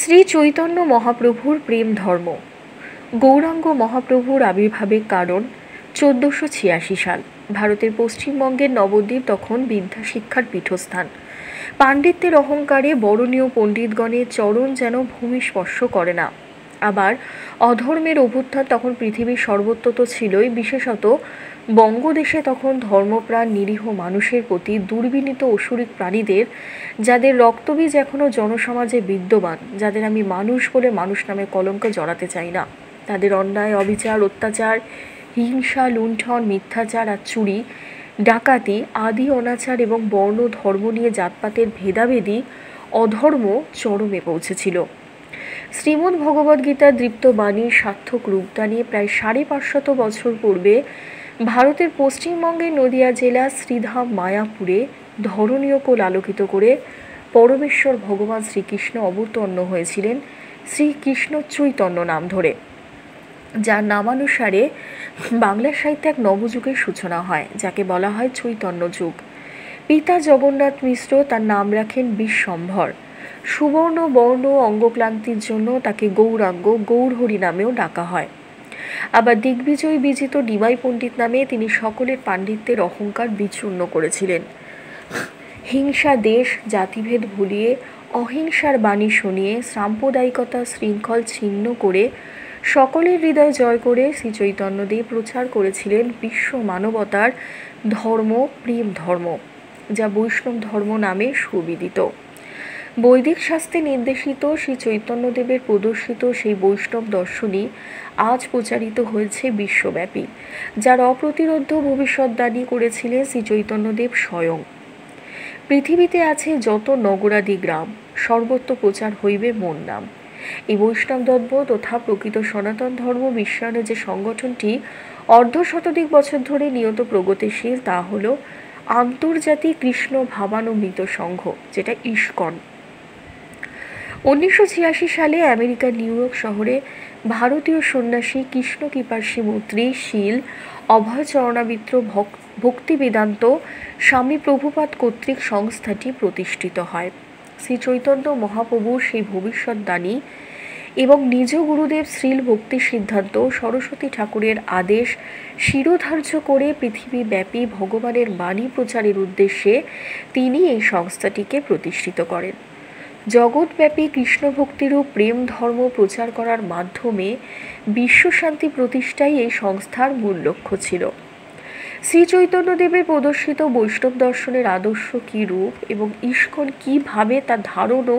শ্রী চৈতন্য মহাপ্রভুর প্রেম ধর্ম। গৌরাঙ্গ মহাপ্রভুর আবির্ভাবের কারণ 1486 সাল। ভারতের পশ্চিমবঙ্গের নবদ্বীপ তখন বিদ্যা শিক্ষার পীঠস্থান। পাণ্ডিত্যের অহংকারে বরণীয় পণ্ডিতগণের চরণ যেন ভূমি স্পর্শ করে না। আবার অধর্মের অভ্যুত্থান তখন পৃথিবীর সর্বত্র তো ছিলই, বিশেষত বঙ্গদেশে তখন ধর্মপ্রাণ নিরীহ মানুষের প্রতি দুর্বিনীত অসুরিক প্রাণীদের, যাদের রক্তবীজ এখনও জনসমাজে বিদ্যমান, যাদের আমি মানুষ বলে মানুষ নামে কলঙ্ক জড়াতে চাই না, তাদের অন্যায়, অবিচার, অত্যাচার, হিংসা, লুণ্ঠন, মিথ্যাচার আর চুরি, ডাকাতি আদি অনাচার এবং বর্ণ ধর্ম নিয়ে জাতপাতের ভেদাভেদি অধর্ম চরমে পৌঁছেছিল। শ্রীমদ্ ভগবদ্গীতার দৃপ্ত বাণীর সার্থক রূপদানে প্রায় 550 বছর পূর্বে ভারতের পশ্চিমবঙ্গের নদিয়া জেলা শ্রীধাম মায়াপুরে ধরণীয় কোল আলোকিত করে পরমেশ্বর ভগবান শ্রীকৃষ্ণ অবতীর্ণ হয়েছিলেন শ্রীকৃষ্ণ চৈতন্য নাম ধরে, যার নামানুসারে বাংলা সাহিত্যে এক নবযুগের সূচনা হয়, যাকে বলা হয় চৈতন্য যুগ। পিতা জগন্নাথ মিশ্র তার নাম রাখেন বিশ্বম্ভর। সুবর্ণ বর্ণ অঙ্গক্লান্তির জন্য তাকে গৌরাঙ্গ, গৌরহরি নামেও ডাকা হয়। আবার দিগ্বিজয় বিজিত নিমাই পণ্ডিত নামে তিনি সকলের পাণ্ডিত্যের অহংকার বিচূর্ণ করেছিলেন। হিংসা, দেশ, জাতিভেদ ভুলিয়ে অহিংসার বাণী শুনিয়ে সাম্প্রদায়িকতা শৃঙ্খল ছিন্ন করে সকলের হৃদয় জয় করে শ্রী চৈতন্যদেব প্রচার করেছিলেন বিশ্ব মানবতার ধর্ম, প্রেম ধর্ম, যা বৈষ্ণব ধর্ম নামে সুবিদিত। বৈদিক শাস্ত্রে নির্দেশিত শ্রী চৈতন্যদেবের প্রদর্শিত সেই বৈষ্ণব দর্শনই আজ প্রচারিত হয়েছে বিশ্বব্যাপী, যার অপ্রতিরোধ্য ভবিষ্যদ্বাণী করেছিলেন শ্রী চৈতন্যদেব স্বয়ং। পৃথিবীতে আছে যত নগরাদি গ্রাম, সর্বত্র প্রচার হইবে মোর নাম। এই বৈষ্ণব ধর্ম তথা প্রকৃত সনাতন ধর্ম বিশ্বায়নের যে সংগঠনটি অর্ধশতাধিক বছর ধরে নিয়ত প্রগতিশীল, তা হল আন্তর্জাতিক কৃষ্ণ ভাবানুমিত সংঘ, যেটা ইস্কন। 1986 সালে আমেরিকার নিউ ইয়র্ক শহরে ভারতীয় সন্ন্যাসী কৃষ্ণ কৃপার্ষী মৈত্রী শীল অভয় চরণামিত্র ভক্তি বেদান্ত স্বামী প্রভুপাদ কর্তৃক সংস্থাটি প্রতিষ্ঠিত হয়। শ্রী চৈতন্য মহাপ্রভুর সেই ভবিষ্যদ্বাণী এবং নিজ গুরুদেব শ্রীল ভক্তি সিদ্ধান্ত সরস্বতী ঠাকুরের আদেশ শিরোধার্য করে পৃথিবীব্যাপী ভগবানের বাণী প্রচারের উদ্দেশ্যে তিনি এই সংস্থাটিকে প্রতিষ্ঠিত করেন। জগৎব্যাপী কৃষ্ণভক্তিরূপ প্রেম ধর্ম প্রচার করার মাধ্যমে বিশ্বশান্তি প্রতিষ্ঠাই এই সংস্থার মূল লক্ষ্য ছিল। শ্রী চৈতন্যদেবের প্রদর্শিত বৈষ্ণব দর্শনের আদর্শ কী রূপ এবং ইস্কন কীভাবে তার ধারণ ও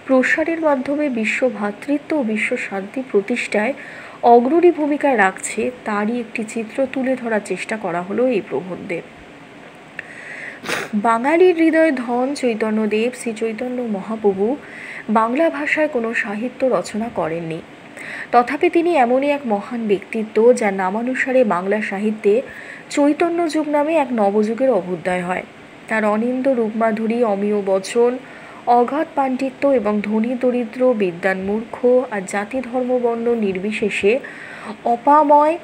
প্রসারের মাধ্যমে বিশ্ব ভ্রাতৃত্ব ও বিশ্ব শান্তি প্রতিষ্ঠায় অগ্রণী ভূমিকা রাখছে, তারই একটি চিত্র তুলে ধরার চেষ্টা করা হলো এই প্রবন্ধে। বাঙালির হৃদয় ধন চৈতন্যদেব শ্রী চৈতন্য মহাপ্রভু বাংলা ভাষায় কোনো সাহিত্য রচনা করেননি। তথাপি তিনি এমনই এক মহান ব্যক্তিত্ব, যার নামানুসারে বাংলা সাহিত্যে চৈতন্য যুগ নামে এক নবযুগের অভ্যুদয় হয়। তার অনিন্দ রূপমাধুরী, অমীয় বচন, অগাধ পাণ্ডিত্য এবং ধনী দরিদ্র, বিদ্বান মূর্খ আর জাতি ধর্ম বর্ণ নির্বিশেষে অপাময়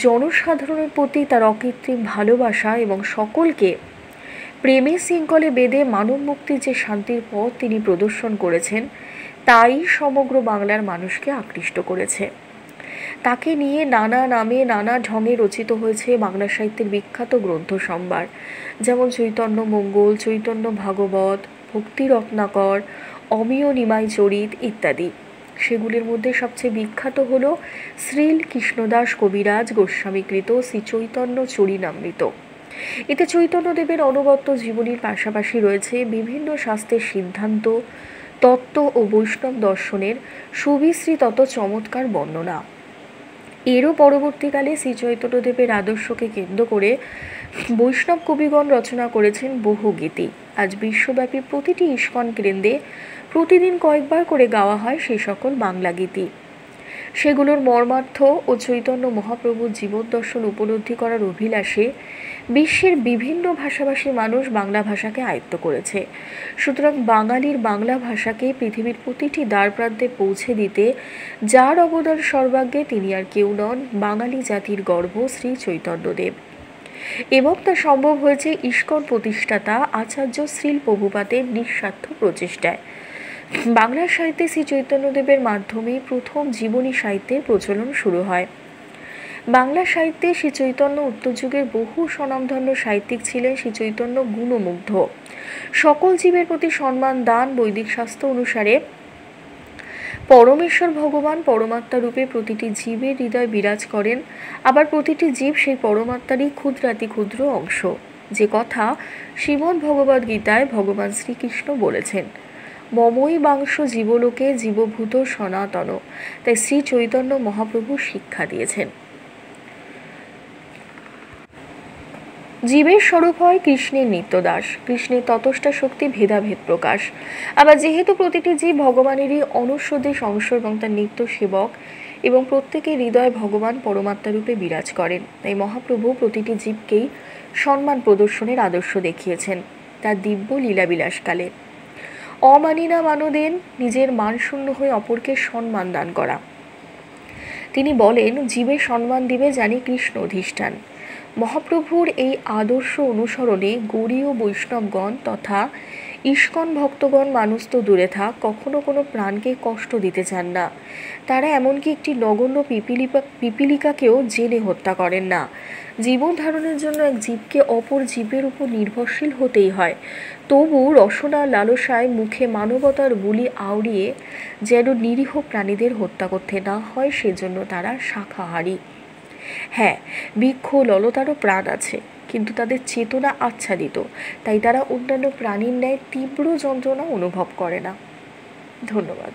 জনসাধারণের প্রতি তার অকৃত্রিম ভালোবাসা এবং সকলকে প্রেমের শৃঙ্খলে বেঁধে মানব মুক্তির যে শান্তির পথ তিনি প্রদর্শন করেছেন, তাই সমগ্র বাংলার মানুষকে আকৃষ্ট করেছে। তাকে নিয়ে নানা নামে নানা ঢঙে রচিত হয়েছে বাংলা সাহিত্যের বিখ্যাত গ্রন্থ সম্ভার, যেমন চৈতন্য মঙ্গল, চৈতন্য ভাগবত, ভক্তি রত্নাকর, অমীয় নিমাই চরিত ইত্যাদি। সেগুলির মধ্যে সবচেয়ে বিখ্যাত হল শ্রীল কৃষ্ণদাস কবিরাজ গোস্বামীকৃত শ্রী চৈতন্য চরিতামৃত। এতে চৈতন্যদেবের অনবদ্য জীবনীর পাশাপাশি রয়েছে বিভিন্ন শাস্ত্রের সিদ্ধান্ত, তত্ত্ব ও বৈষ্ণব দর্শনের সুবিস্তৃত চমৎকার বর্ণনা। এরও পরবর্তীকালে শ্রী চৈতন্যদেবের আদর্শকে কেন্দ্র করে বৈষ্ণব কবিগণ রচনা করেছেন বহু গীতি। আজ বিশ্বব্যাপী প্রতিটি ইস্কন কেন্দ্রে প্রতিদিন কয়েকবার করে গাওয়া হয় সেই সকল বাংলা গীতি। সেগুলোর মর্মার্থ ও চৈতন্য মহাপ্রভুর জীবন দর্শন উপলব্ধি করার অভিলাষে বিশ্বের বিভিন্ন ভাষাভাষী মানুষ বাংলা ভাষাকে আয়ত্ত করেছে। সুতরাং বাঙালির বাংলা ভাষাকে পৃথিবীর প্রতিটি দ্বারপ্রান্তে পৌঁছে দিতে যার অবদান সর্বাগ্রে, তিনি আর কেউ নন, বাঙালি জাতির গর্ব শ্রী চৈতন্যদেব। এবং তা সম্ভব হয়েছে ইস্কন প্রতিষ্ঠাতা আচার্য শ্রীল প্রভুপাদের নিঃস্বার্থ প্রচেষ্টায়। বাংলা সাহিত্যে শ্রী চৈতন্যদেবের মাধ্যমে প্রথম জীবনী সাহিত্যের প্রচলন শুরু হয়। বাংলা সাহিত্যে শ্রী চৈতন্য উত্তর যুগের বহু স্বনামধন্য সাহিত্যিক ছিলেন। শ্রী চৈতন্য গুণমুগ্ধ, সকল জীবের প্রতি সম্মান দান, বৈদিক শাস্ত্র অনুসারে পরমেশ্বর ভগবান পরমাত্মা রূপে প্রতিটি জীবের হৃদয় বিরাজ করেন। আবার প্রতিটি জীব সেই পরমাত্মারই ক্ষুদ্রাতি ক্ষুদ্র অংশ, যে কথা শ্রীমদ্ ভগবদ্ গীতায় ভগবান শ্রীকৃষ্ণ বলেছেন, মমই বাংশ জীবলোকে জীবভূত সনাতন। তাই শ্রী চৈতন্য মহাপ্রভু শিক্ষা দিয়েছেন জীবের স্বরূপ হয় কৃষ্ণের নিত্যদাস, কৃষ্ণের ততষ্ঠা শক্তি ভেদাভেদ প্রকাশ। আবার যেহেতু প্রতিটি জীব ভগবানেরই অনস্বদেশ অংশ এবং তার নিত্য সেবক এবং প্রত্যেকের হৃদয়ে ভগবান পরমাত্মা রূপে বিরাজ করেন, তাই মহাপ্রভু প্রতিটি জীবকেই সম্মান প্রদর্শনের আদর্শ দেখিয়েছেন তার দিব্য লীলাবিলাসকালে। অমানিনা মানদেন, নিজের মানশূন্য হয়ে অপরকে সম্মান দান করা। তিনি বলেন, জীবের সম্মান দিবে জানি কৃষ্ণ অধিষ্ঠান। মহাপ্রভুর এই আদর্শ অনুসরণে গৌড়ীয় বৈষ্ণবগণ তথা ইস্কন ভক্তগণ মানুষ তো দূরে থাক, কখনো কোনো প্রাণকে কষ্ট দিতে চান না। তারা এমনকি একটি নগণ্য পিপিলিকাকেও জেনে হত্যা করেন না। জীবন ধারণের জন্য এক জীবকে অপর জীবের উপর নির্ভরশীল হতেই হয়, তবু রসনা লালসায় মুখে মানবতার বুলি আওড়িয়ে যেন নিরীহ প্রাণীদের হত্যা করতে না হয়, সেজন্য তারা শাকাহারী। হ্যাঁ, বৃক্ষ ললতারও প্রাণ আছে, কিন্তু তাদের চেতনা আচ্ছাদিত, তাই তারা অন্যান্য প্রাণীর ন্যায় তীব্র যন্ত্রণা অনুভব করে না। ধন্যবাদ।